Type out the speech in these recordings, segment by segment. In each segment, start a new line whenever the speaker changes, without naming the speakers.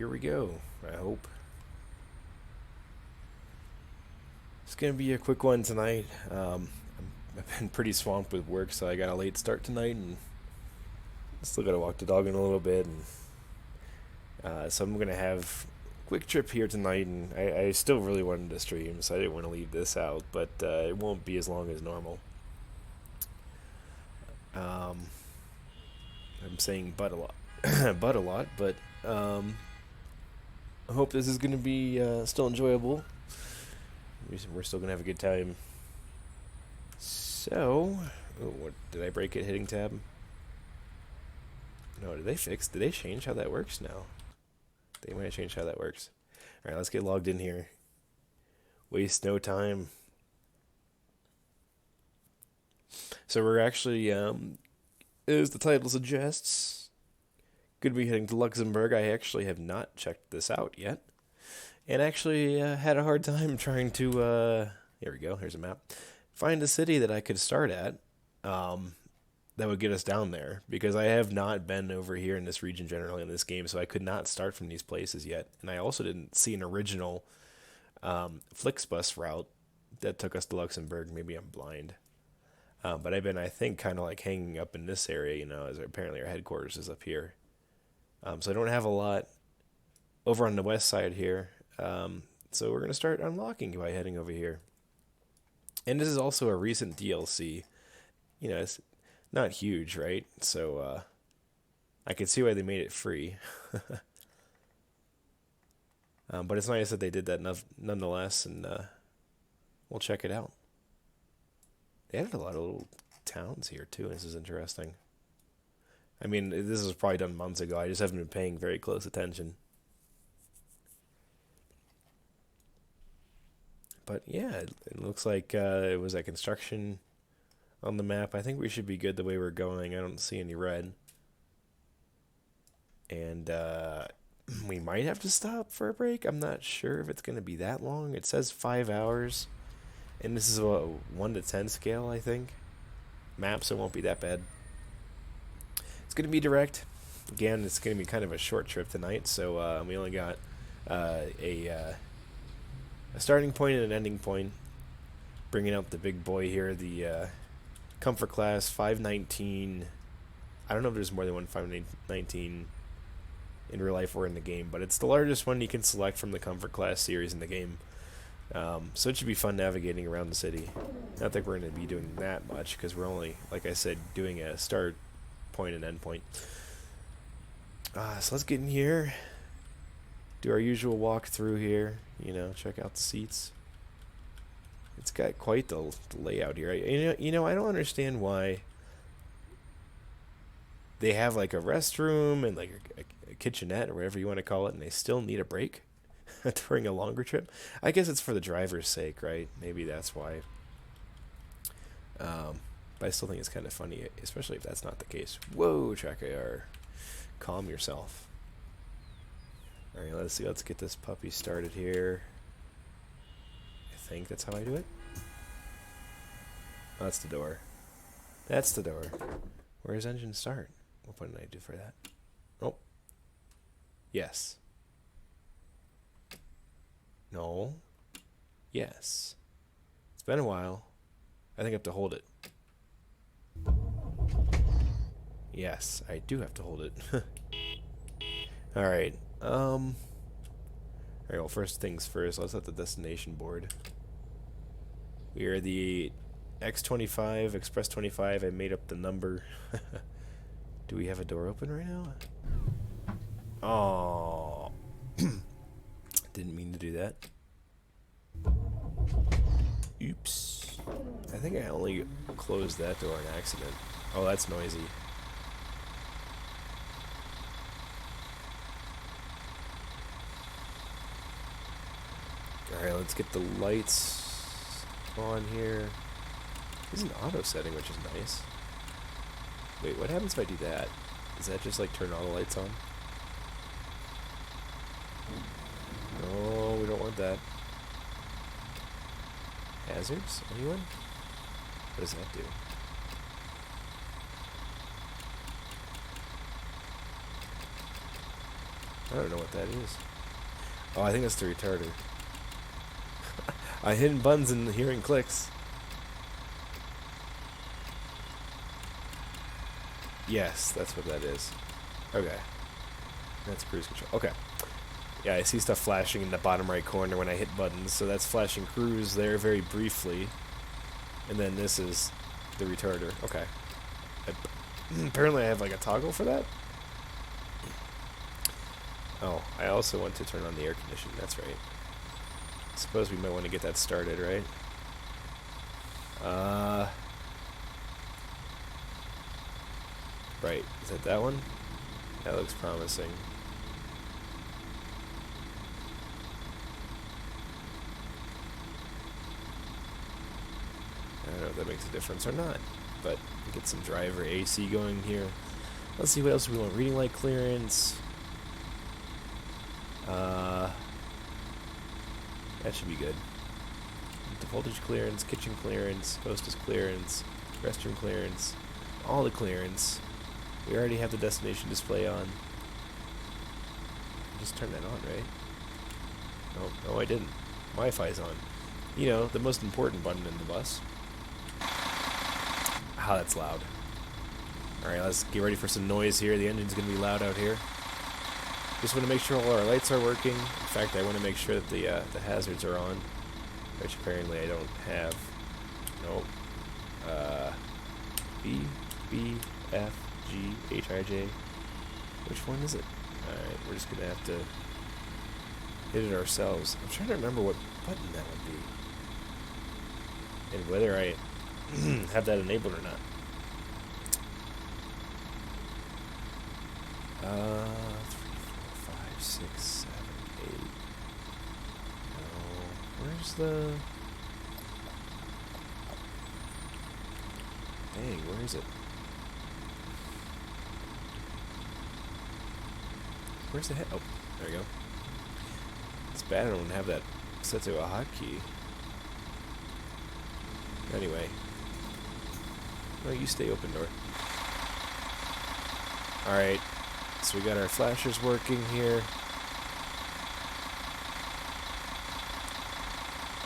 here we go, I hope. It's going to be a quick one tonight. I've been pretty swamped with work, so I got a late start tonight, and still got to walk the dog in a little bit. And so I'm going to have a quick trip here tonight, and I still really wanted to stream, so I didn't want to leave this out, but it won't be as long as normal. I'm saying but a lot, but I hope this is going to be still enjoyable. We're still going to have a good time. So, what did I break it hitting tab? No, did they change how that works now? They might have changed how that works. Alright, let's get logged in here. Waste no time. So we're actually, as the title suggests, going to be heading to Luxemburg. I actually have not checked this out yet. And actually had a hard time trying to, here we go, here's a map, find a city that I could start at that would get us down there. Because I have not been over here in this region generally in this game, so I could not start from these places yet. And I also didn't see an original Flixbus route that took us to Luxembourg. Maybe I'm blind. But I've been, I think, kind of like hanging up in this area, you know, as apparently our headquarters is up here. So I don't have a lot over on the west side here. So we're going to start unlocking by heading over here. And this is also a recent DLC. You know, it's not huge, right? So I can see why they made it free. But it's nice that they did that nonetheless, and we'll check it out. They added a lot of little towns here, too. This is interesting. I mean, this was probably done months ago. I just haven't been paying very close attention. But yeah, it looks like it was a construction on the map. I think we should be good the way we're going. I don't see any red. And we might have to stop for a break. I'm not sure if it's going to be that long. It says 5 hours. And this is a 1 to 10 scale, I think. Map, so it won't be that bad. It's going to be direct. Again, it's going to be kind of a short trip tonight, so we only got a starting point and an ending point. Bringing up the big boy here, the Comfort Class 519. I don't know if there's more than one 519 in real life or in the game, but it's the largest one you can select from the Comfort Class series in the game. So it should be fun navigating around the city. Not that we're going to be doing that much, because we're only, like I said, doing a start point and end point. So let's get in here. Do our usual walk through here. You know, check out the seats. It's got quite the layout here. You know, I don't understand why they have like a restroom and like a kitchenette or whatever you want to call it, and they still need a break during a longer trip. I guess it's for the driver's sake, right? Maybe that's why. But I still think it's kind of funny, especially if that's not the case. Whoa, track AR. Calm yourself. Alright, let's see. Let's get this puppy started here. I think that's how I do it. Oh, that's the door. That's the door. Where's engine start? What button did I do for that? Oh. Yes. No. Yes. It's been a while. I think I have to hold it. Yes, I do have to hold it. Alright. Alright, well, first things first, let's set the destination board. We are the X25, Express 25. I made up the number. Do we have a door open right now? Oh. Didn't mean to do that. Oops. I think I only closed that door on accident. Oh, that's noisy. Alright, let's get the lights on here. This is an auto setting, which is nice. Wait, what happens if I do that? Does that just like turn all the lights on? No, we don't want that. Hazards? Anyone? What does that do? I don't know what that is. Oh, I think that's the retarder. I hitting buttons and hearing clicks. Yes, that's what that is. Okay. That's cruise control. Okay. Yeah, I see stuff flashing in the bottom right corner when I hit buttons, so that's flashing cruise there very briefly. And then this is the retarder. Okay. Apparently I have like a toggle for that? Oh, I also want to turn on the air conditioning, that's right. Suppose we might want to get that started, right? Right. Is that one? That looks promising. I don't know if that makes a difference or not, but get some driver AC going here. Let's see what else we want. Reading light clearance. That should be good. The voltage clearance, kitchen clearance, hostess clearance, restroom clearance, all the clearance. We already have the destination display on. Just turn that on, right? No, I didn't. Wi-Fi's on. You know, the most important button in the bus. Ah, that's loud. Alright, let's get ready for some noise here. The engine's going to be loud out here. Just want to make sure all our lights are working. In fact, I want to make sure that the hazards are on, which apparently I don't have. Nope. B, F, G, H, I, J. Which one is it? Alright, we're just going to have to hit it ourselves. I'm trying to remember what button that would be. And whether I have that enabled or not. 3, 4, 5, 6, 7, 8. No. Where's the... Dang, where is it? Where's the head? Oh, there we go. It's bad I don't have that set to a hotkey. Anyway. No, you stay open, door. Alright. So we got our flashers working here.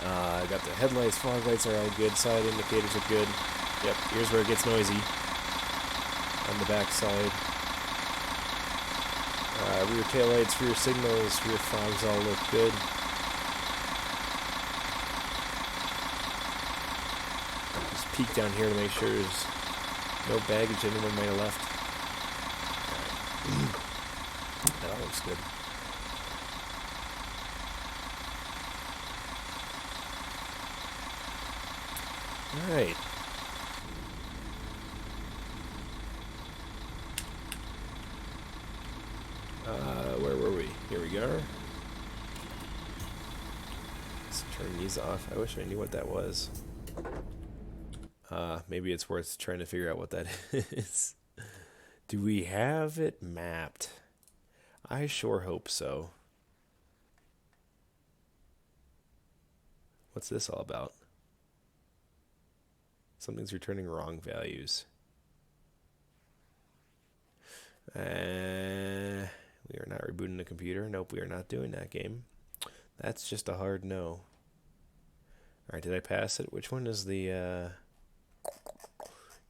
I got the headlights, fog lights are all good, side indicators are good. Yep, here's where it gets noisy. On the back side. Rear taillights, rear signals, rear fogs all look good. Just peek down here to make sure there's no baggage anyone might have left. Alright. That all looks good. Alright. Where were we? Here we go. Let's turn these off. I wish I knew what that was. Maybe it's worth trying to figure out what that is. Do we have it mapped? I sure hope so. What's this all about? Something's returning wrong values. We are not rebooting the computer. Nope, we are not doing that game. That's just a hard no. Alright, did I pass it? Which one is the,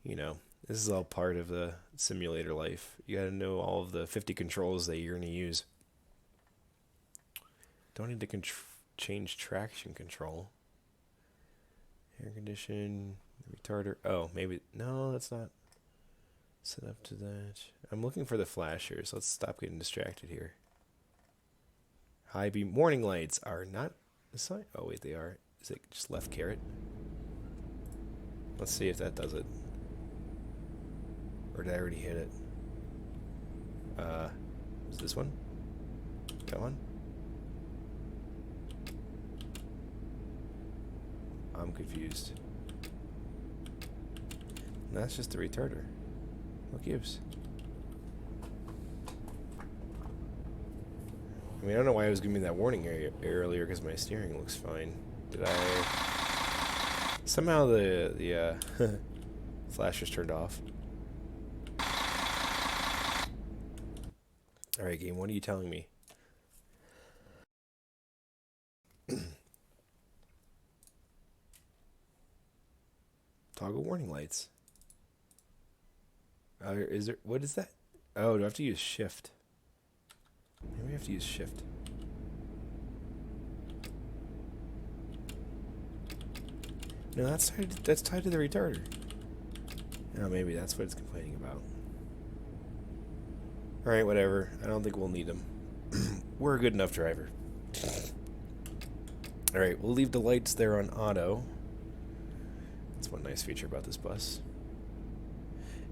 you know, this is all part of the simulator life. You gotta know all of the 50 controls that you're gonna use. Don't need to change traction control. Air condition, retarder. Oh, maybe, no, that's not set up to that. I'm looking for the flashers. Let's stop getting distracted here. High beam warning lights are not assigned. Oh wait, they are. Is it just left caret? Let's see if that does it. Or did I already hit it? Is this one? Come on. I'm confused. That's just the retarder. What gives? I mean, I don't know why I was giving me that warning earlier, because my steering looks fine. Did I... Somehow the flashers turned off. Alright, game, what are you telling me? Toggle warning lights. Is there... What is that? Oh, do I have to use shift? Maybe I have to use shift. No, that's tied to the retarder. Oh, maybe that's what it's complaining about. Alright, whatever. I don't think we'll need them. We're a good enough driver. Alright, we'll leave the lights there on auto. That's one nice feature about this bus.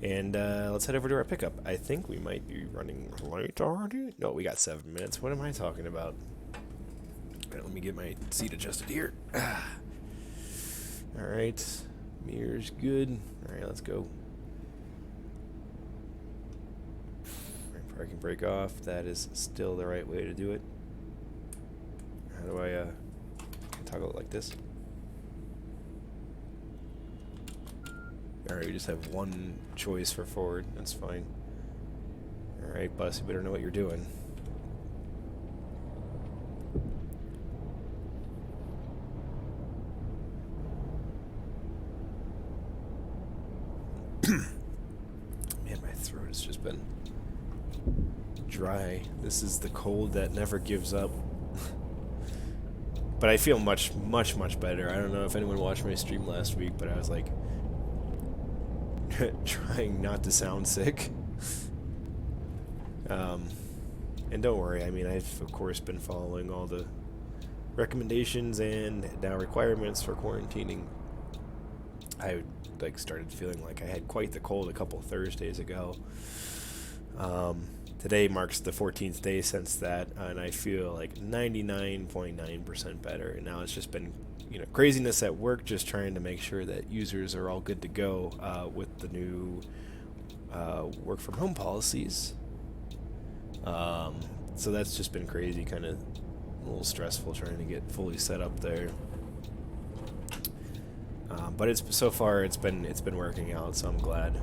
And let's head over to our pickup. I think we might be running late already. No, we got 7 minutes. What am I talking about? Alright, let me get my seat adjusted here. Alright, mirror's good. Alright, let's go. Parking brake off. That is still the right way to do it. How do I toggle it like this? Alright, we just have one choice for forward. That's fine. Alright, bus, you better know what you're doing. Man, my throat has just been dry. This is the cold that never gives up. But I feel much better. I don't know if anyone watched my stream last week, but I was like trying not to sound sick. And don't worry, I mean, I've of course been following all the recommendations and now requirements for quarantining. I like started feeling like I had quite the cold a couple Thursdays ago. Today marks the 14th day since that, and I feel like 99.9% better. And now it's just been, you know, craziness at work, just trying to make sure that users are all good to go with the new work from home policies. So that's just been crazy, kind of a little stressful trying to get fully set up there. But it's so far it's been working out, so I'm glad.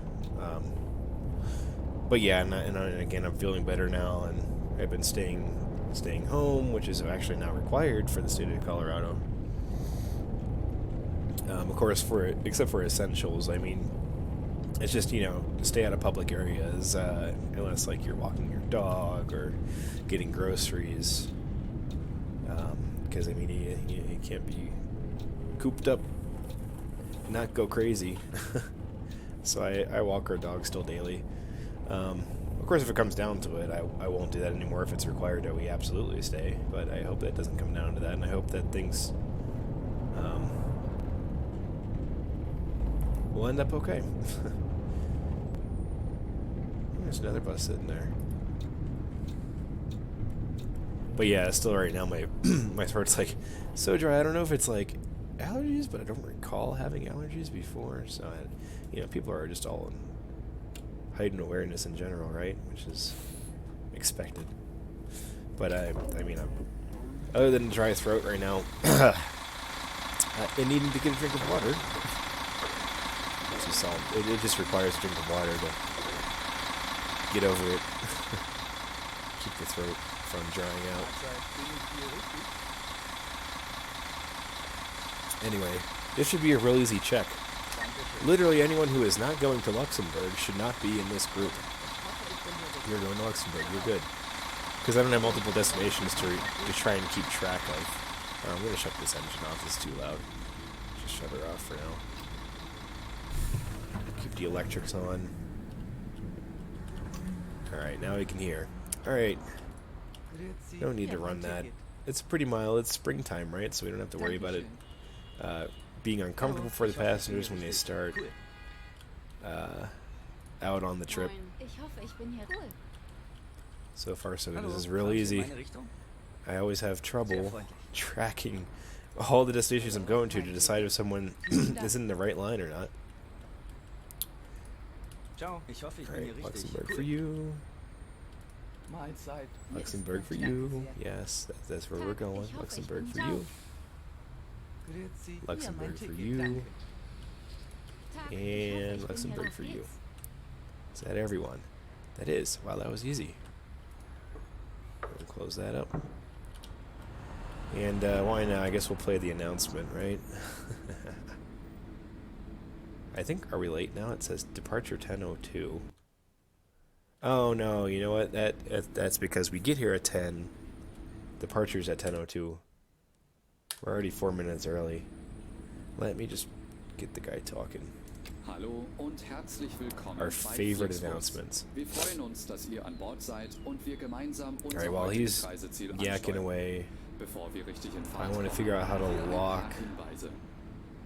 But yeah, and again, I'm feeling better now, and I've been staying home, which is actually not required for the state of Colorado. Of course, except for essentials, I mean, it's just, you know, stay out of public areas unless like you're walking your dog or getting groceries. Because I mean, you can't be cooped up, not go crazy. So I walk our dog still daily. Of course, if it comes down to it, I won't do that anymore. If it's required, we absolutely stay. But I hope that doesn't come down to that, and I hope that things will end up okay. There's another bus sitting there. But yeah, still right now my my throat's like so dry. I don't know if it's like allergies, but I don't recall having allergies before. So you know, people are just all in heightened awareness in general, right? Which is expected. But I mean, other than dry throat right now, and needing to get a drink of water. It just requires a drink of water to get over it. Keep the throat from drying out. Anyway, this should be a real easy check. Literally anyone who is not going to Luxemburg should not be in this group. If you're going to Luxemburg, you're good. Because I don't have multiple destinations to try and keep track of. I'm going to shut this engine off. It's too loud. Just shut her off for now. Keep the electrics on. Alright, now we can hear. Alright. No need to run that. It's pretty mild. It's springtime, right? So we don't have to worry about it being uncomfortable for the passengers when they start out on the trip. So far, so good. This is real easy. I always have trouble tracking all the destinations I'm going to decide if someone is in the right line or not. Alright, Luxembourg for you. Luxembourg for you. Yes, that's where we're going. Luxembourg for you. Luxembourg for you. And Luxembourg for you. Is that everyone? That is. Wow, that was easy. We'll close that up. And why now? I guess we'll play the announcement, right? I think, are we late now? It says departure 10:02. Oh no, you know what? That's because we get here at 10. Departure's at 10:02. We're already 4 minutes early. Let me just get the guy talking.
Hallo und herzlich willkommen
Our favorite announcements.
Wir freuen uns, dass ihr an Bord seid und wir gemeinsam unser
Alright, while he's
Reiseziel
yakking away,
bevor wir richtig in
I
Fahrt
want to figure out how to
kommen,
lock
Hinweise.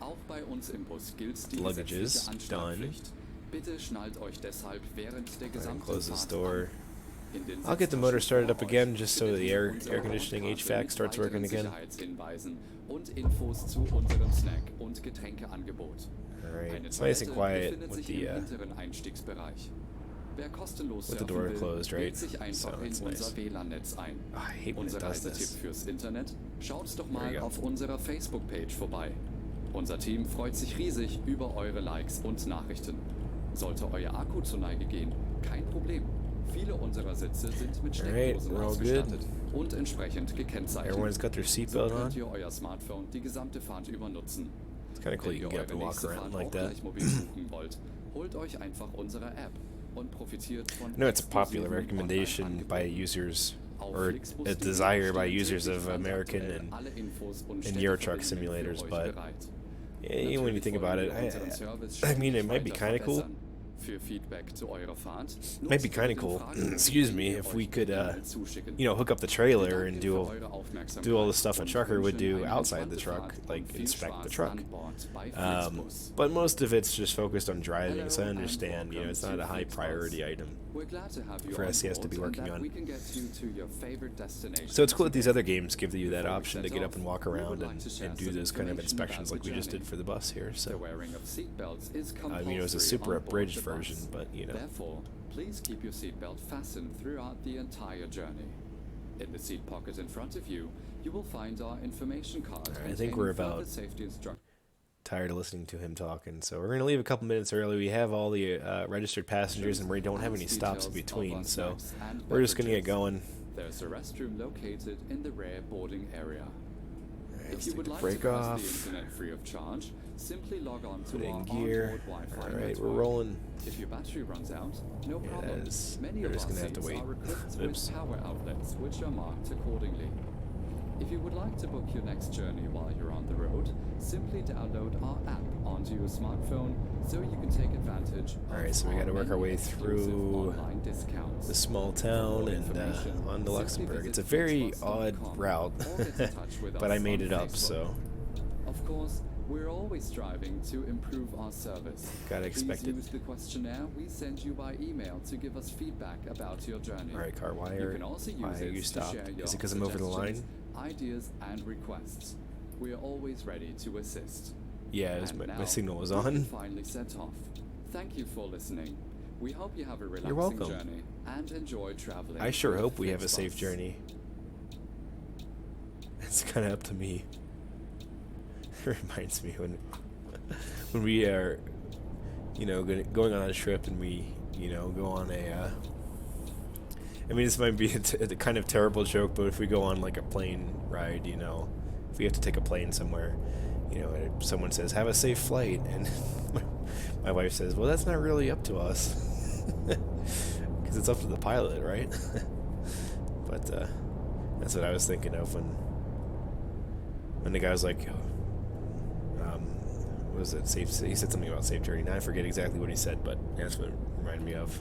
Auch bei uns im Bus gilt die
luggages.
gesetzliche
Done.
Anschnallpflicht. Bitte schnallt euch deshalb während der gesamten
Close this
Fahrt
door.
an. In den
I'll get the motor started up
Sitztaschen
again just so
findet
the
ihr
air
unsere
conditioning
Hauptkarte
HVAC
mit
starts
weiteren
working again.
Sicherheitshinweisen und Infos zu unserem Snack- und Getränkeangebot.
Alright, it's nice and quiet with the
Einstiegsbereich. Wer kostenlos
with the door
surfen will,
closed, right?
wählt sich einfach
So
in
it's
unser
nice.
WLAN-Netz ein.
Oh, I hate when it
Unser
does
Reisetipp
this.
fürs Internet? Schaut doch
There
mal
you go.
auf unserer Facebook-Page vorbei. Unser Team freut sich riesig über eure Likes und Nachrichten. Sollte euer Akku zur Neige gehen, kein Problem. Viele unserer Sitze sind mit Steckdosen
we're all
ausgestattet und entsprechend gekennzeichnet.
Everyone's got their
So
seatbelt on.
könnt ihr euer Smartphone die gesamte Fahrt über nutzen.
It's kind of cool
Wenn
you
ihr
can get up
eure
and walk
nächste
around
Fahrt
like
auch
that.
gleich mobil buchen wollt, holt euch einfach unsere App und profitiert von
I know it's a popular
exklusiven
recommendation by
Online-Angeboten.
users,
Auf
or
Flixbus.de
a desire by
stehen
users
täglich
of American
brandaktuell alle Infos und
and Euro Truck
Städteverbindungen
simulators,
für euch
but
bereit.
yeah, when you think about it, I mean, it might be kind of cool.
Für Feedback zu eurer Fahrt,
Might be kind of cool. Excuse me, if we could, you know, hook up the trailer and do all the stuff a trucker would do outside the truck, like inspect the truck. But most of it's just focused on driving, so I understand, you know, it's not a high priority item for SCS to be working on. So it's cool that these other games give you that option to get up and walk around and do those kind of inspections like we just did for the bus here. So I mean, it was a super abridged version, but you know.
Therefore, please keep your seatbelt fastened throughout the entire journey. In the seat pocket in front of you, you will find our information card.
I think we're about tired of listening to him talking, so we're going to leave a couple minutes early. We have all the registered passengers, and we don't have any stops in between, so we're just going to get going.
There's a restroom located in the rear boarding area.
Let's
If you
take
would
the
like
brake
to browse
off.
the internet free of charge, simply log on
Put
to
it
our
in gear.
onboard Wi-Fi
Alright,
network.
we're rolling.
If your battery runs out, no
Yeah,
problem.
that is-
Many
we're
of
just
our
gonna have to
seats
wait.
are equipped
Oops.
with power outlets, which are marked accordingly. If you would like to book your next journey while you're on the road, simply download our app onto your smartphone so you can take advantage
Alright,
of
so we
our
gotta work our
many
way
exclusive
through
online discounts.
the small town and on to Luxemburg. It's a very odd route, but I made it up, so
Of course, we're always striving to improve our service.
gotta expect
Please
it.
use the questionnaire we send you by email to give us feedback about your journey.
Alright, car, why
You
are
can also use it
you
to
stopped?
share your
Is it because I'm over the line?
suggestions, ideas and requests. We are always ready to assist.
Yeah, it was
And
my
now,
signal was
we can
on.
finally set off. Thank you for listening. We hope you have a relaxing
welcome.
journey and enjoy traveling.
I sure
with
hope we have a
Fernbus.
safe journey. It's kind of up to me. It reminds me when we are, you know, going on a trip and we, you know, go on a. I mean, this might be a kind of terrible joke, but if we go on like a plane ride, you know, if we have to take a plane somewhere, you know, and someone says, "Have a safe flight," and my wife says, "Well, that's not really up to us, because it's up to the pilot, right?" But that's what I was thinking of when the guy was like, what was it? Safe. He said something about safe journey. Now I forget exactly what he said, but that's what it reminded me of.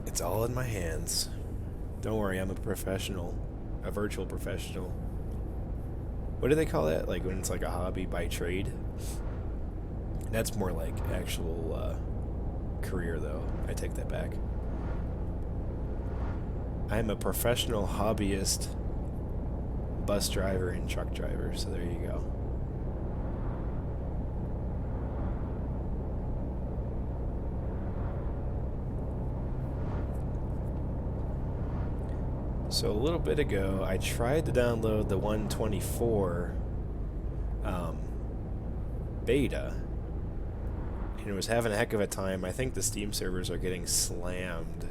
It's all in my hands. Don't worry, I'm a professional, a virtual professional. What do they call that? Like when it's like a hobby by trade? That's more like actual career, though. I take that back. I'm a professional hobbyist bus driver and truck driver, so there you go. So a little bit ago, I tried to download the 124 beta, and it was having a heck of a time. I think the Steam servers are getting slammed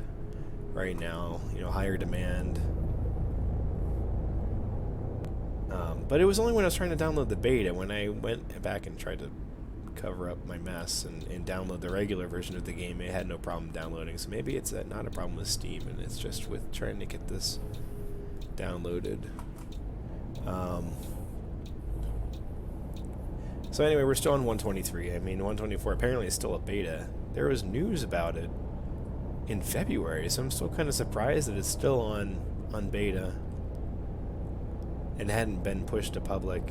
right now. You know, higher demand. But it was only when I was trying to download the beta, when I went back and tried to cover up my mess and download the regular version of the game, it had no problem downloading. So maybe it's not a problem with Steam, and it's just with trying to get this downloaded. So anyway, we're still on 123. I mean, 124 apparently is still a beta. There was news about it in February, so I'm still kind of surprised that it's still on beta and hadn't been pushed to public,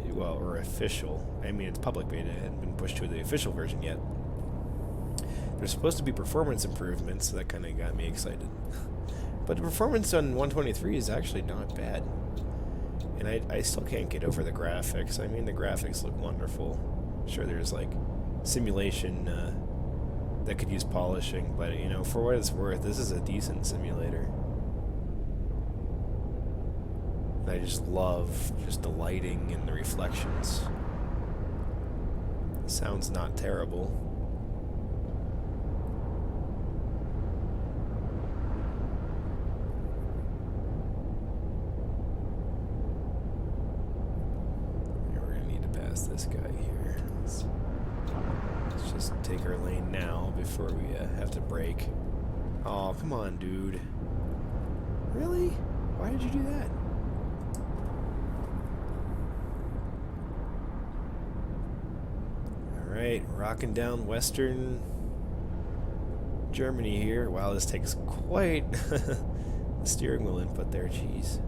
well, or official. I mean, it's public beta, it hadn't been pushed to the official version yet. There's supposed to be performance improvements, so that kind of got me excited. But the performance on 123 is actually not bad. And I still can't get over the graphics. I mean, the graphics look wonderful. Sure, there's like simulation that could use polishing, but you know, for what it's worth, this is a decent simulator. And I just love just the lighting and the reflections. It sounds not terrible. This guy here. Let's just take our lane now before we have to brake. Oh, come on, dude. Really? Why did you do that? Alright, rocking down western Germany here. Wow, this takes quite the steering wheel input there, jeez.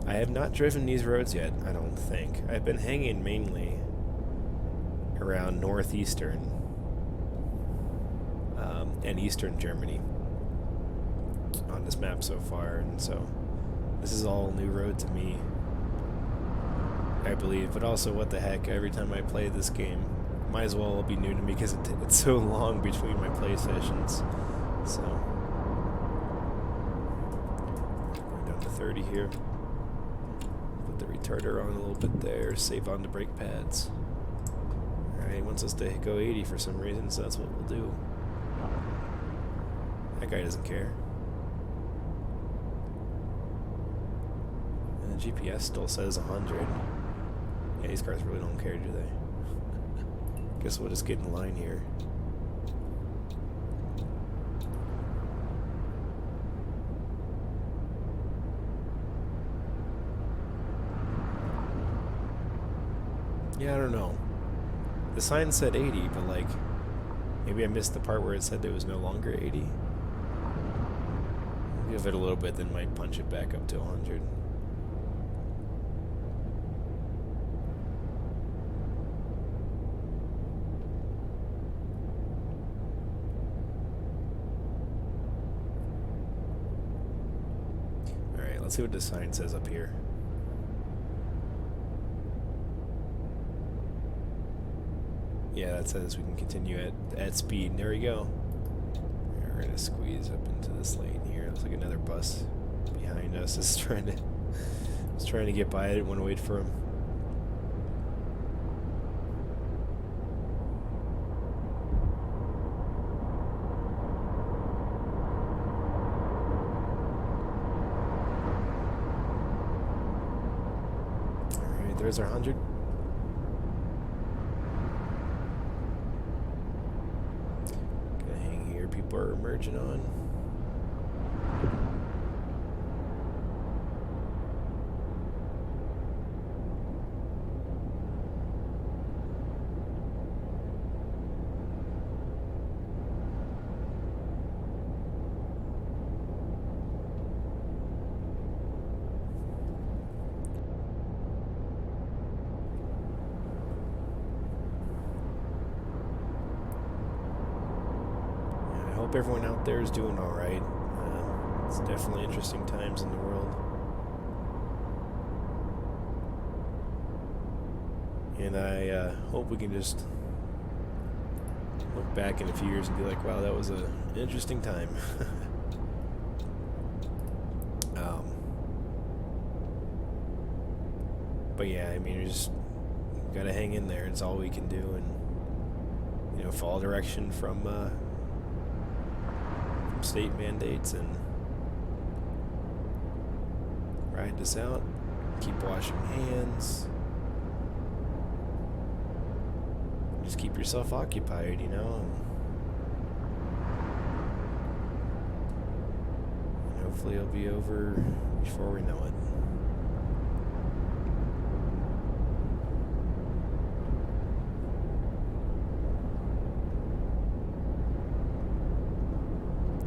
I have not driven these roads yet, I don't think. I've been hanging mainly around northeastern and eastern Germany on this map so far, and so this is all new road to me, I believe. But also, what the heck, every time I play this game, might as well be new to me because it's so long between my play sessions. So, going down to 30 here. The retarder on a little bit there, save on the brake pads. Alright, he wants us to go 80 for some reason, so that's what we'll do. That guy doesn't care. And the GPS still says 100. Yeah, these cars really don't care, do they? Guess we'll just get in line here. Yeah, I don't know. The sign said 80, but like, maybe I missed the part where it said it was no longer 80. Give it a little bit, then might punch it back up to 100. Alright, let's see what the sign says up here. Yeah, that says we can continue at speed. There we go. We're gonna squeeze up into this lane here. Looks like another bus behind us is trying to get by. I didn't want to wait for him. All right, there's our 100. People are emerging on. Hope everyone out there is doing all right. It's definitely interesting times in the world. And I hope we can just look back in a few years and be like, wow, that was an interesting time. But yeah, I mean, you just gotta hang in there. It's all we can do, and you know, follow direction from state mandates and ride this out. Keep washing hands. Just keep yourself occupied, you know. And hopefully it'll be over before we know it.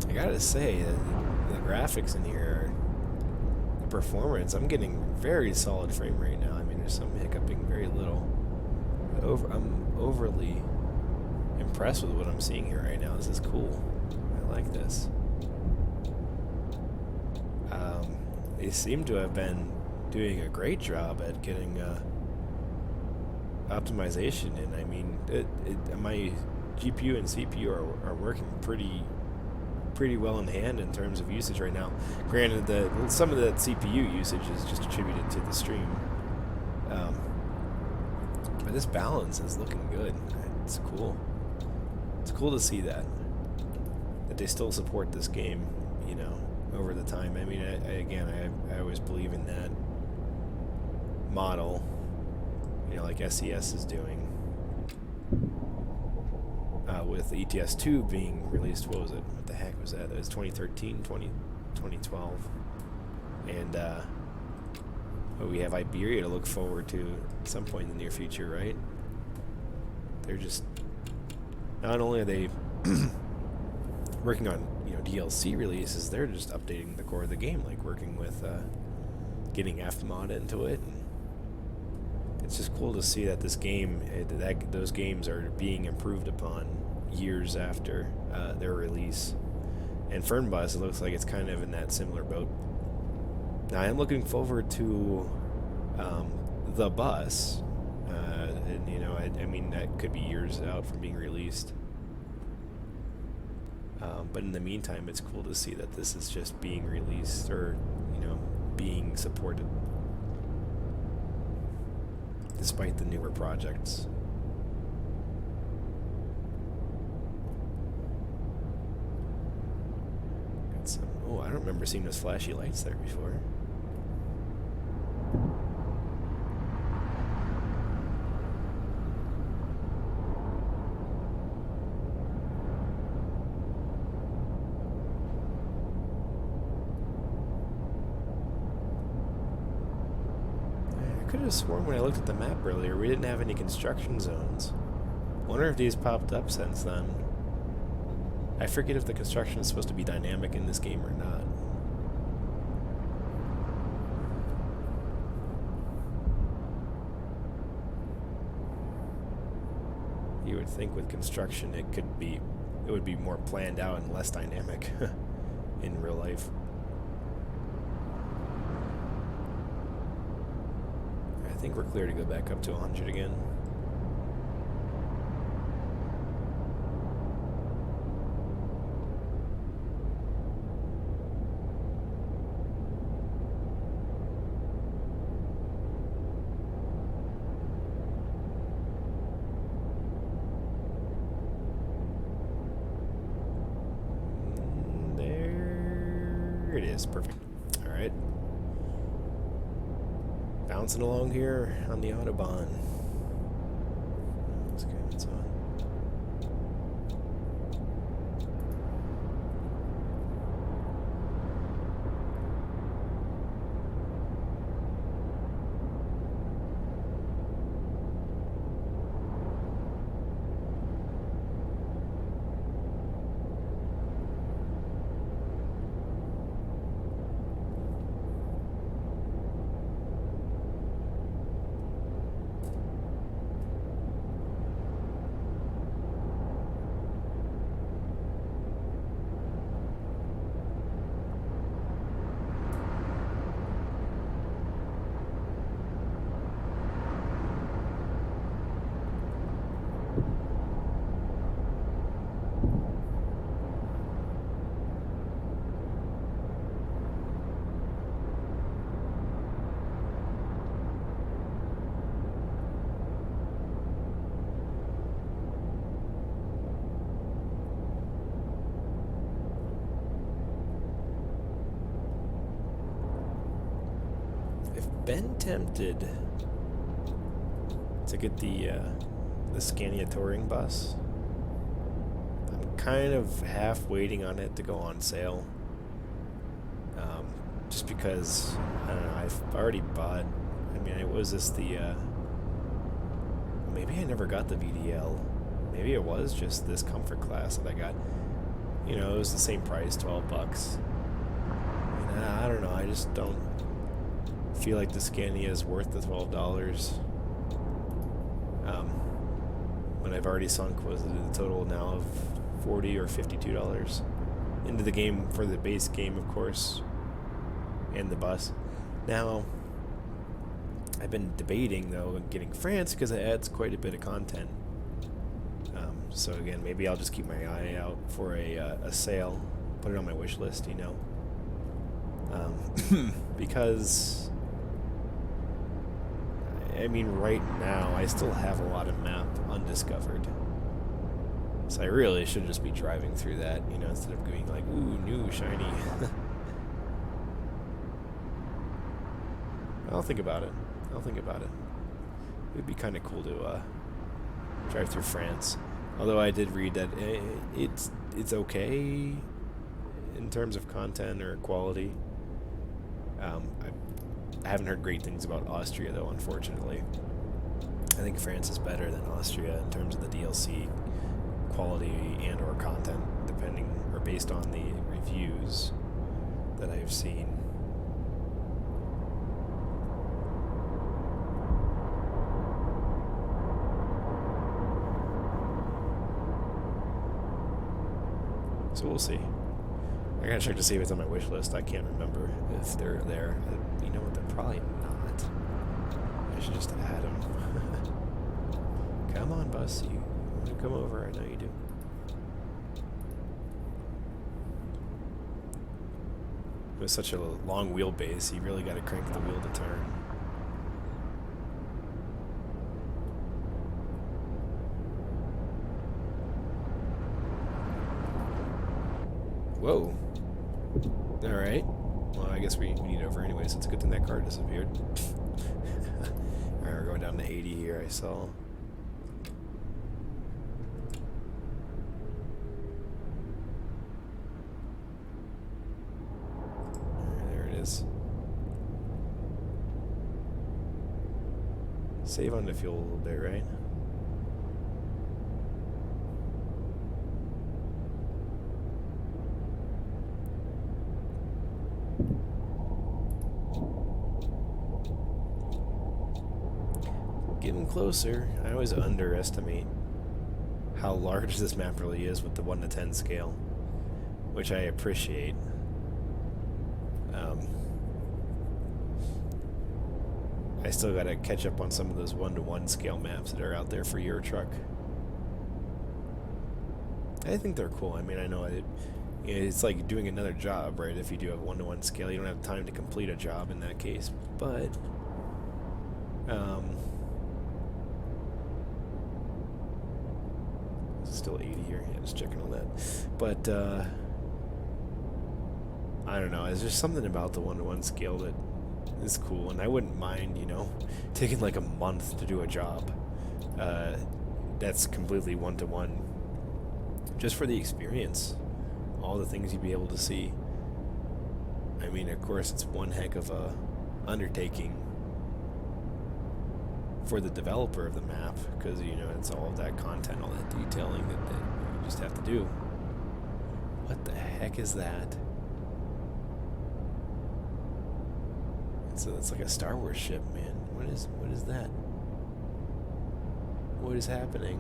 I gotta say that the graphics in here, the performance, I'm getting very solid frame rate now. I mean, there's some hiccuping, very little. I'm overly impressed with what I'm seeing here right now. This is cool. I like this. They seem to have been doing a great job at getting optimization in. I mean, my GPU and CPU are working pretty well in hand in terms of usage right now. Granted, some of that CPU usage is just attributed to the stream. But this balance is looking good. It's cool. It's cool to see that they still support this game, you know, over the time. I mean, I always believe in that model, you know, like SES is doing. With the ETS2 being released, what was it? What the heck was that? It was 2013, 2012. And we have Iberia to look forward to at some point in the near future, right? They're just... Not only are they working on, you know, DLC releases, they're just updating the core of the game, like working with getting FMOD into it. And it's just cool to see that this game, those games are being improved upon years after their release. And Fernbus, it looks like it's kind of in that similar boat. Now, I am looking forward to the bus, and you know, I mean, that could be years out from being released. But in the meantime, it's cool to see that this is just being released, or you know, being supported, despite the newer projects. Got some. Oh, I don't remember seeing those flashy lights there before. I could have sworn when I looked at the map earlier we didn't have any construction zones. Wonder if these popped up since then. I forget if the construction is supposed to be dynamic in this game or not. You would think with construction it would be more planned out and less dynamic in real life. I think we're clear to go back up to 100 again. There it is, perfect. All right. Bouncing along here on the Autobahn. That's good, it's on. I've been tempted to get the Scania touring bus. I'm kind of half waiting on it to go on sale. Just because, I don't know, I've already bought, I mean, it was this the, maybe I never got the VDL. Maybe it was just this comfort class that I got. You know, it was the same price, $12. And I don't know, I just don't feel like the Scania is worth the $12. When I've already sunk, was it a total now of $40 or $52 into the game for the base game, of course, and the bus. Now, I've been debating, though, getting France because it adds quite a bit of content. So again, maybe I'll just keep my eye out for a sale, put it on my wish list, you know. Because, I mean, right now, I still have a lot of map undiscovered. So I really should just be driving through that, you know, instead of going like, ooh, new, shiny. I'll think about it. I'll think about it. It'd be kind of cool to drive through France. Although I did read that it's okay in terms of content or quality. I haven't heard great things about Austria, though, unfortunately. I think France is better than Austria in terms of the DLC quality and or content, depending or based on the reviews that I've seen. So we'll see. I gotta check to see if it's on my wish list. I can't remember if they're there. You know what? They're probably not. I should just add them. Come on, bus. You want to come over? I know you do. With such a long wheelbase, you really gotta crank the wheel to turn. Whoa. Alright. Well, I guess we need over anyway, so it's a good thing that car disappeared. Alright, we're going down to 80 here, I saw. There it is. Save on the fuel a little bit, right? Getting closer. I always underestimate how large this map really is with the 1 to 10 scale, which I appreciate. I still gotta catch up on some of those 1 to 1 scale maps that are out there for Euro Truck. I think they're cool. I mean, I know it's like doing another job, right? If you do have 1 to 1 scale, you don't have time to complete a job in that case, but still 80 here. Yeah, just checking on that. But I don't know. There's just something about the 1 to 1 scale that is cool, and I wouldn't mind, you know, taking like a month to do a job. That's completely 1 to 1, just for the experience, all the things you'd be able to see. I mean, of course, it's one heck of a undertaking for the developer of the map, because, you know, it's all of that content, all that detailing that you just have to do. What the heck is that? It's like a Star Wars ship, man. What is that? What is happening?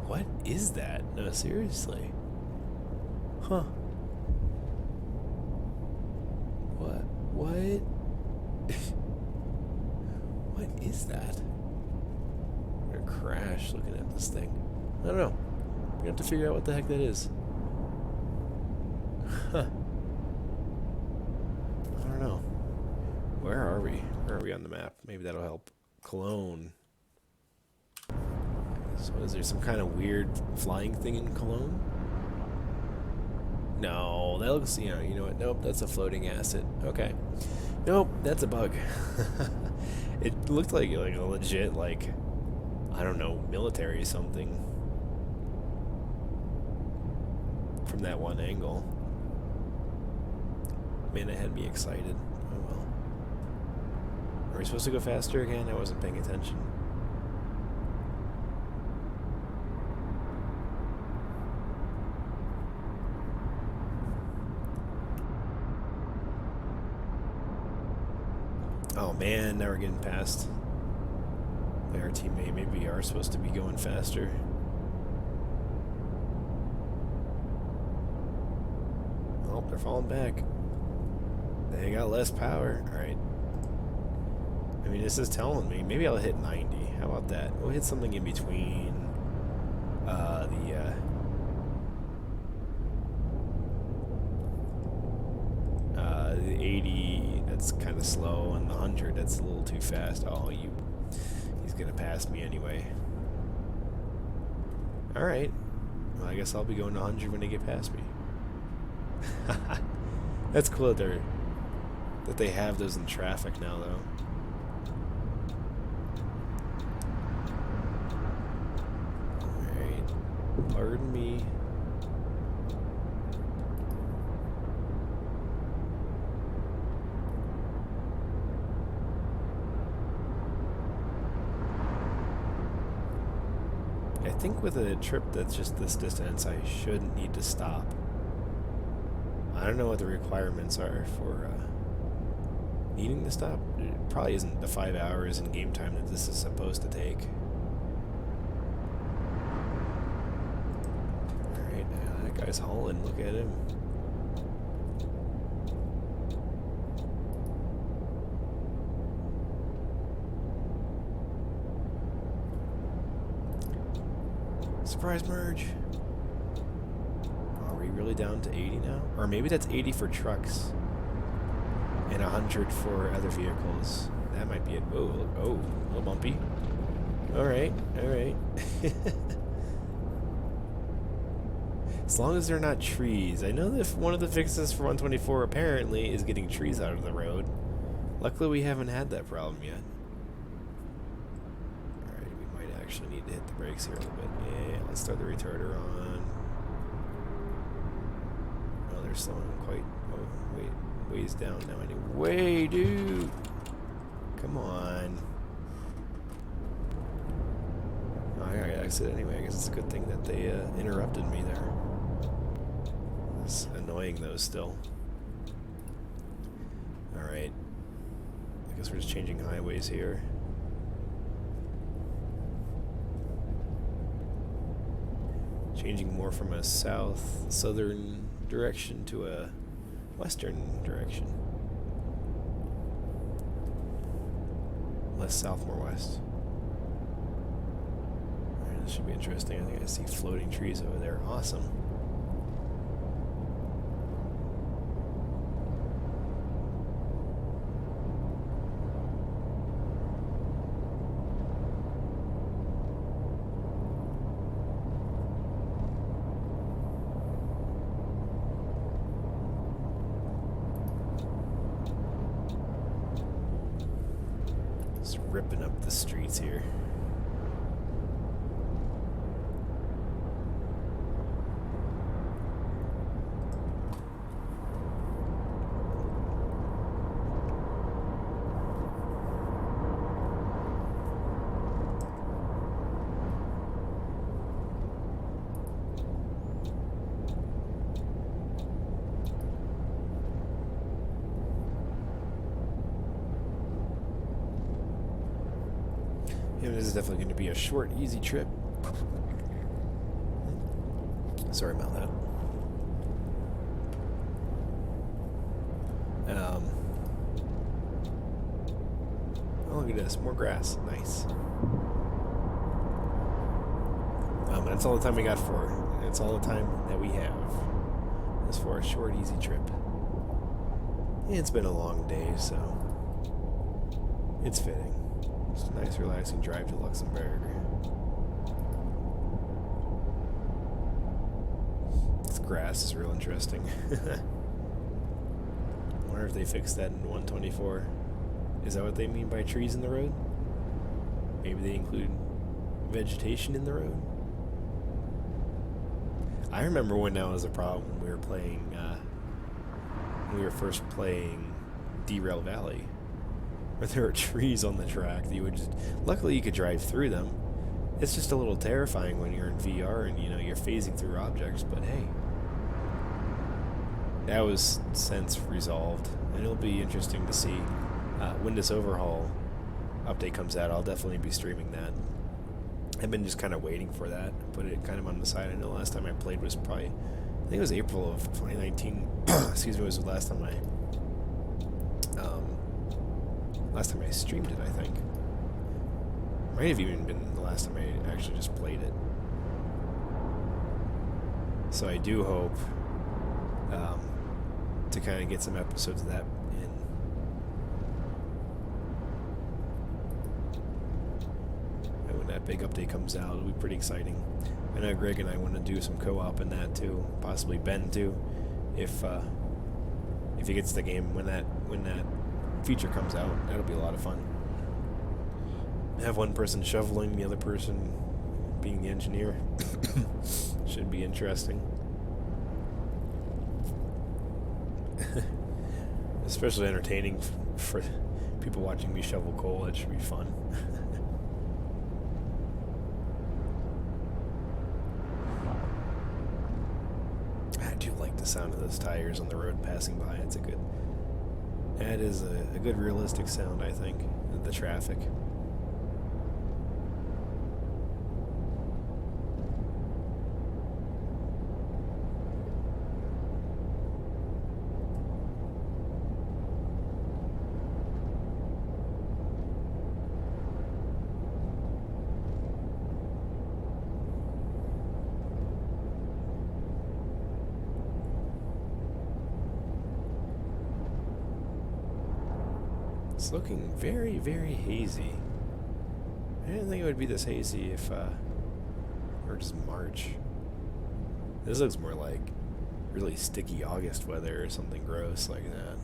What is that? No, seriously. Huh. What? What is that? I'm gonna crash looking at this thing. I don't know. We have to figure out what the heck that is. Huh. I don't know. Where are we? Where are we on the map? Maybe that'll help. Cologne. So is there some kind of weird flying thing in Cologne? No, that looks, you know what? Nope, that's a floating asset. Okay. Nope, that's a bug. It looked like a legit, like, I don't know, military something from that one angle. Man, it had me excited. Oh well. Are we supposed to go faster again? I wasn't paying attention. Oh man, now we're getting past by our teammate. Maybe we are supposed to be going faster. Oh, they're falling back. They got less power. Alright. I mean, this is telling me. Maybe I'll hit 90. How about that? We'll hit something in between the 80, that's kind of slow, and the 100, that's a little too fast. Oh, he's gonna pass me anyway. Alright. Well, I guess I'll be going to 100 when they get past me. That's cool that they have those in traffic now, though. Alright. Pardon me. I think with a trip that's just this distance, I shouldn't need to stop. I don't know what the requirements are for needing to stop. It probably isn't the 5 hours in game time that this is supposed to take. Alright, that guy's hauling. Look at him. Surprise merge. Are we really down to 80 now? Or maybe that's 80 for trucks and 100 for other vehicles. That might be it. Oh, a little bumpy. Alright, alright. As long as they're not trees. I know that one of the fixes for 124 apparently is getting trees out of the road. Luckily we haven't had that problem yet. Alright, we might actually need to hit the brakes here a little bit. Yeah, let's throw the retarder on. Oh, they're slowing quite... Oh, wait. Ways down now anyway, dude. Come on. Oh, I gotta exit anyway. I guess it's a good thing that they interrupted me there. It's annoying though still. Alright. I guess we're just changing highways here. Changing more from a southern direction to a western direction. Less south, more west. Alright, this should be interesting. I think I see floating trees over there. Awesome. Ripping up the streets here. Yeah, this is definitely going to be a short, easy trip. Sorry about that. Oh, look at this. More grass. Nice. And that's all the time we got for it. That's all the time that we have. As for a short, easy trip. It's been a long day, so it's fitting. It's a nice, relaxing drive to Luxemburg. It's grass is real interesting. I wonder if they fixed that in 124. Is that what they mean by trees in the road? Maybe they include vegetation in the road? I remember when that was a problem when we were playing, when we were first playing Derail Valley, where there were trees on the track that you would just, luckily you could drive through them. It's just a little terrifying when you're in VR and, you know, you're phasing through objects, but hey. That was since resolved, and it'll be interesting to see when this overhaul update comes out. I'll definitely be streaming that. I've been just kind of waiting for that, put it kind of on the side. I know last time I played was probably, I think it was April of 2019. Excuse me, was the last time I streamed it, I think. Might have even been the last time I actually just played it. So I do hope to kind of get some episodes of that in. And when that big update comes out, it'll be pretty exciting. I know Greg and I want to do some co-op in that too, possibly Ben too, if he gets the game when that feature comes out. That'll be a lot of fun. Have one person shoveling, the other person being the engineer. Should be interesting. Especially entertaining for people watching me shovel coal. That should be fun. I do like the sound of those tires on the road passing by. It's a good. That is a good realistic sound, I think. The traffic. It's looking very, very hazy. I didn't think it would be this hazy if, or just March. This looks more like really sticky August weather or something gross like that.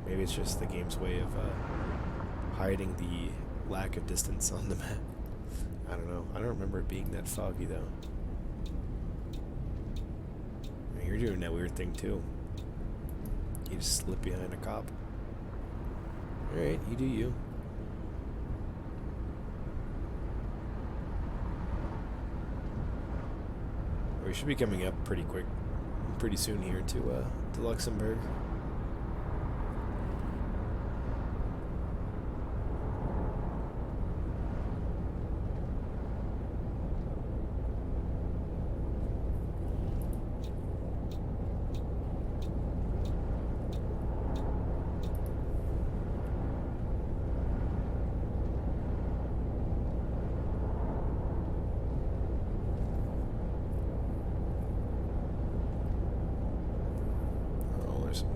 Maybe it's just the game's way of, hiding the lack of distance on the map. I don't know. I don't remember it being that foggy, though. You're doing that weird thing, too. You just slip behind a cop. Alright, you do you. We should be coming up pretty soon here to Luxemburg.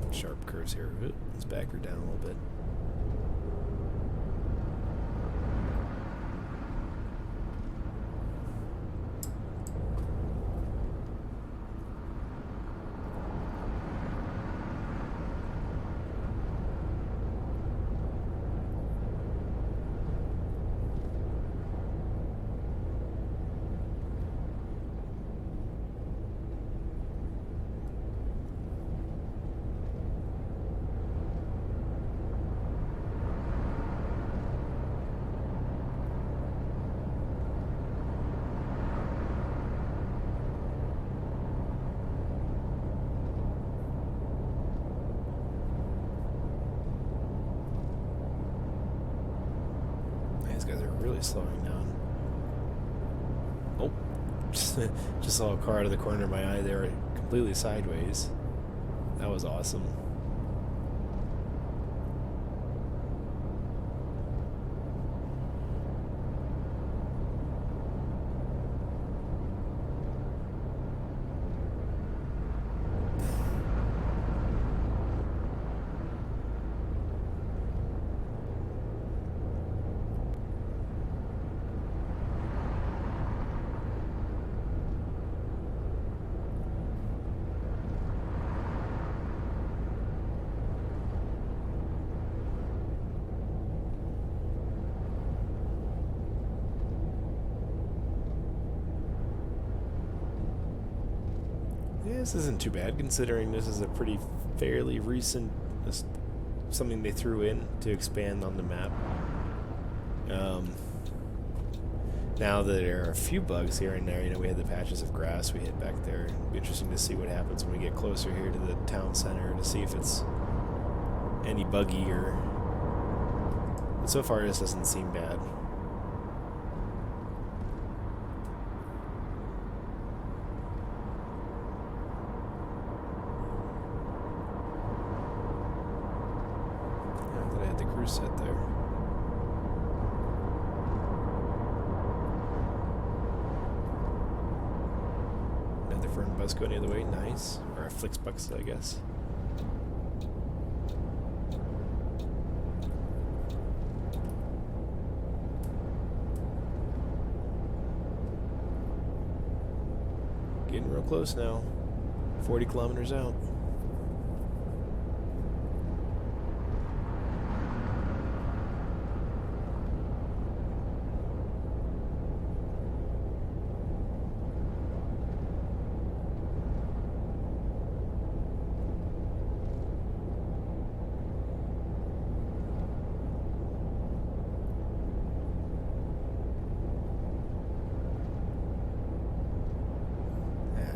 Sharp curves here. Let's back her down a little bit. These guys are really slowing down. Oh, just saw a car out of the corner of my eye there, completely sideways. That was awesome. Yeah, this isn't too bad considering this is a pretty fairly recent something they threw in to expand on the map. Now that there are a few bugs here and there, you know, we had the patches of grass we hit back there. It'll be interesting to see what happens when we get closer here to the town center to see if it's any buggy or... But so far this doesn't seem bad. I thought I had the cruise set there. Another Fernbus going the other way, nice. Or a Flixbus, I guess. Getting real close now. 40 kilometers out.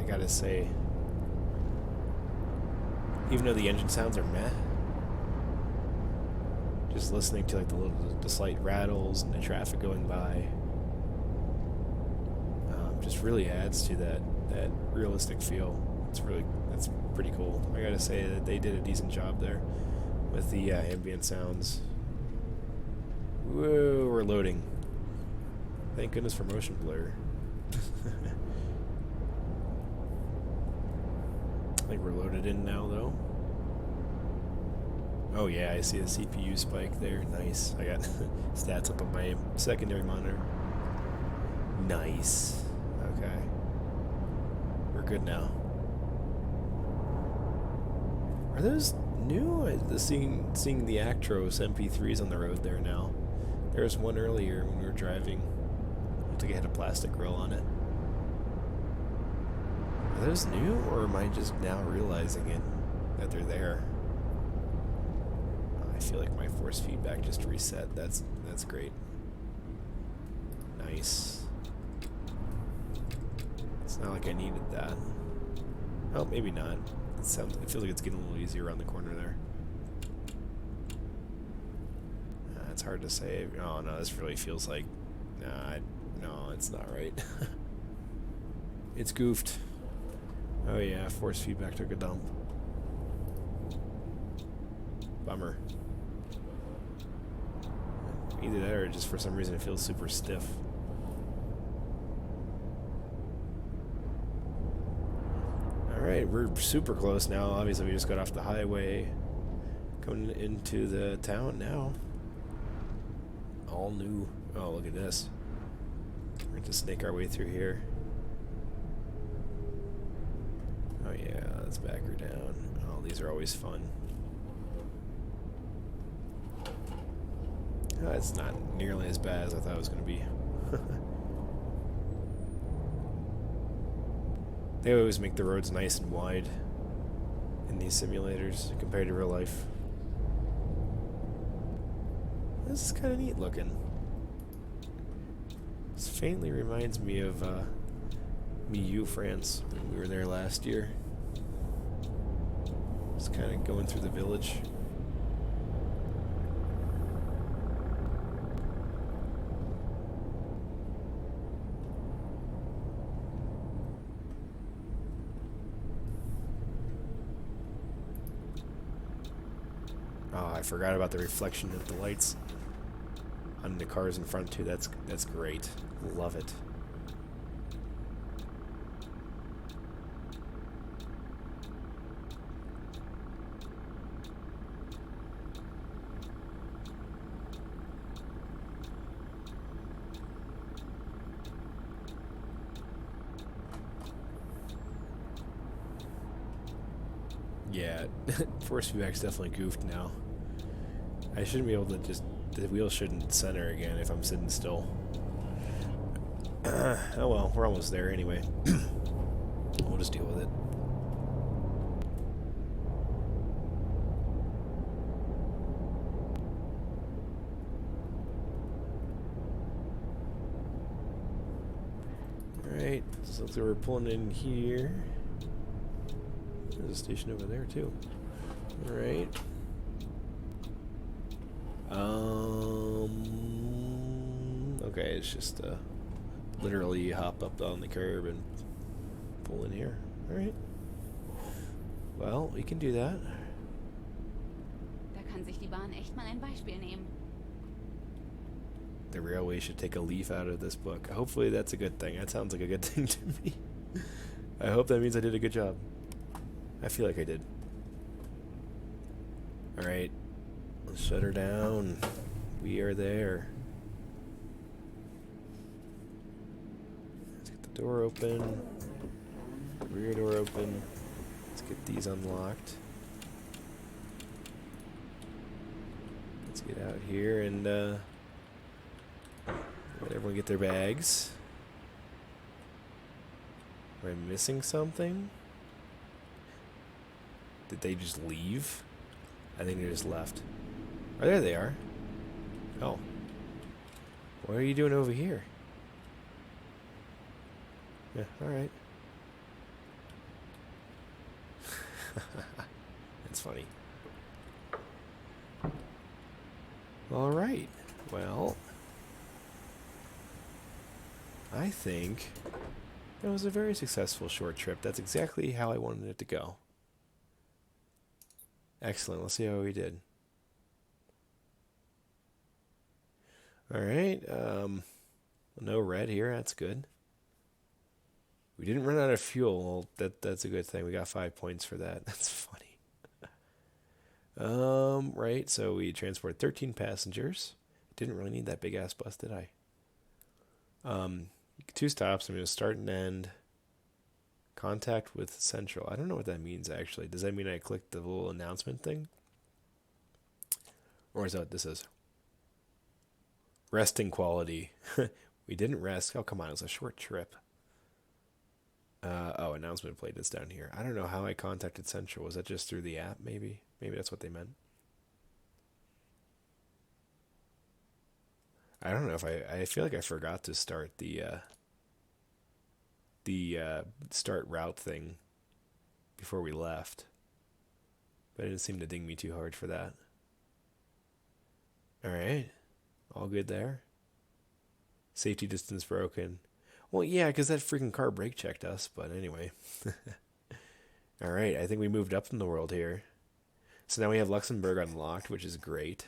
Gotta say, even though the engine sounds are meh, just listening to like the slight rattles and the traffic going by, just really adds to that realistic feel. That's pretty cool. I gotta say that they did a decent job there with the ambient sounds. Whoa, we're loading. Thank goodness for motion blur. I think we're loaded in now, though. Oh yeah, I see the CPU spike there. Nice. I got stats up on my secondary monitor. Nice. Okay. We're good now. Are those new? Seeing the Actros MP3s on the road there now. There was one earlier when we were driving. I think it had a plastic grill on it. Are those new, or am I just now realizing it, that they're there? I feel like my force feedback just reset. That's great. Nice. It's not like I needed that. Oh, maybe not. It feels like it's getting a little easier around the corner there. It's hard to say. Oh no, this really feels like... no, it's not right. It's goofed. Oh yeah, force feedback took a dump. Bummer. Either that or just for some reason it feels super stiff. Alright, we're super close now. Obviously we just got off the highway. Coming into the town now. All new. Oh, look at this. We're going to snake our way through here. Oh yeah, let's back her down. Oh, these are always fun. Oh, it's not nearly as bad as I thought it was going to be. They always make the roads nice and wide in these simulators compared to real life. This is kind of neat looking. This faintly reminds me of Miu, France, when we were there last year. Just kind of going through the village. Oh, I forgot about the reflection of the lights on the cars in front too. That's great. Love it. Yeah, force feedback's definitely goofed now. I shouldn't be able to just... The wheel shouldn't center again if I'm sitting still. Oh well, we're almost there anyway. We'll just deal with it. So looks like we're pulling in here. There's a station over there too. Alright. Okay, it's just literally hop up on the curb and pull in here. Alright. Well, we can do that.
Da kann sich die Bahn echt mal ein Beispiel nehmen.
The railway should take a leaf out of this book. Hopefully that's a good thing. That sounds like a good thing to me. I hope that means I did a good job. I feel like I did. Alright. Let's shut her down. We are there. Let's get the door open. The rear door open. Let's get these unlocked. Let's get out here and let everyone get their bags. Am I missing something? Did they just leave? I think they just left. Oh, there they are. Oh. What are you doing over here? Yeah, alright. That's funny. Alright. Well, I think it was a very successful short trip. That's exactly how I wanted it to go. Excellent. Let's see how we did. Alright. No red here. That's good. We didn't run out of fuel. Well, that's a good thing. We got 5 points for that. That's funny. Right. So we transport 13 passengers. Didn't really need that big ass bus, did I? 2 stops. I'm going to start and end. Contact with Central. I don't know what that means, actually. Does that mean I clicked the little announcement thing? Or is that what this is? Resting quality. We didn't rest. Oh, come on. It was a short trip. Oh, announcement plate is down here. I don't know how I contacted Central. Was that just through the app, maybe? Maybe that's what they meant. I don't know if I feel like I forgot to start the start route thing before we left. But it didn't seem to ding me too hard for that. Alright. All good there. Safety distance broken. Well, yeah, because that freaking car brake checked us, but anyway. Alright, I think we moved up in the world here. So now we have Luxemburg unlocked, which is great.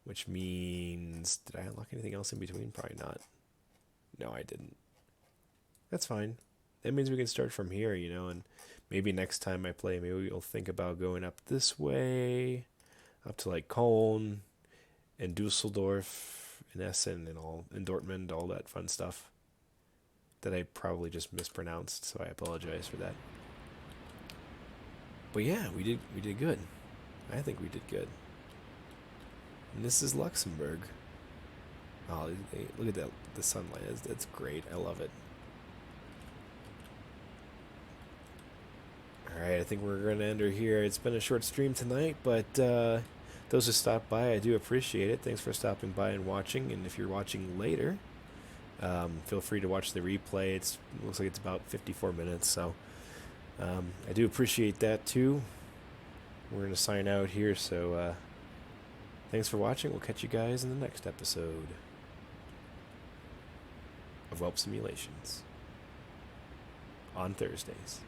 Which means... Did I unlock anything else in between? Probably not. No, I didn't. That's fine. That means we can start from here, you know, and maybe next time I play, maybe we'll think about going up this way, up to like Köln, and Dusseldorf, and Essen, and all, and Dortmund, all that fun stuff that I probably just mispronounced, so I apologize for that. But yeah, we did good. I think we did good. And this is Luxembourg. Oh, look at that, the sunlight. That's great. I love it. Alright, I think we're going to end her here. It's been a short stream tonight, but those who stopped by, I do appreciate it. Thanks for stopping by and watching. And if you're watching later, feel free to watch the replay. It looks like it's about 54 minutes, so I do appreciate that too. We're going to sign out here, so thanks for watching. We'll catch you guys in the next episode of WelpSimulations on Thursdays.